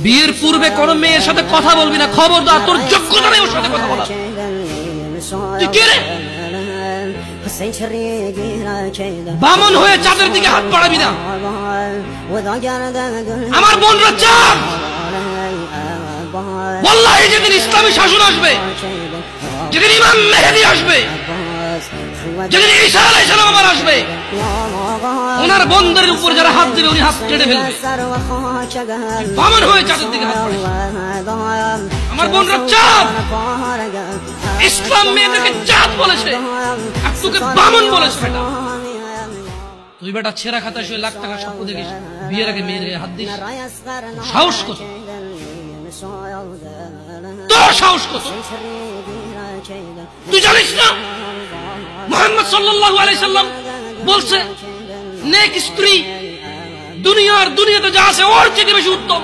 বিয়ের পূর্বে কোন মেয়ের সাথে কথা বলবি না, খবরদার, তোর যোগ্যতা নেই ওর সাথে কথা বলার। তুই কে রে? বামন হয়ে চাঁদের দিকে হাত বাড়াবি না। আমার বোনরা চাঁদ। ওয়াল্লাহি যেদিন ইসলামী শাসন আসবে, যেদিন ইমাম মেহেদী আসবে, যেদিন ঈসা আলাইহিস সালাম আবার আসবে, ওনার বন্ধের উপর যারা হাত দিবে উনি হাত কেটে ফেলবে। বামন হয়ে চাঁদের দিকে হাত বাড়াবি। আমার বোনরা চাঁদ। ইসলাম মেয়েদেরকে চাঁদ বলেছে, আর তোকে বামন বলেছে। বেটা তুই বেটা ছেঁড়া খাতা শুয়ে লাখ টাকা স্বপ্ন দেখিস, বিয়ের আগে মেয়ের হাত দিস? সাহস কত তোর, সাহস কত? তুই জানিস না মুহাম্মদ সাল্লাল্লাহু আলাইহি সাল্লাম বলছে নেক স্ত্রী দুনিয়াতে যা আছে ওর চেয়ে বেশি উত্তম।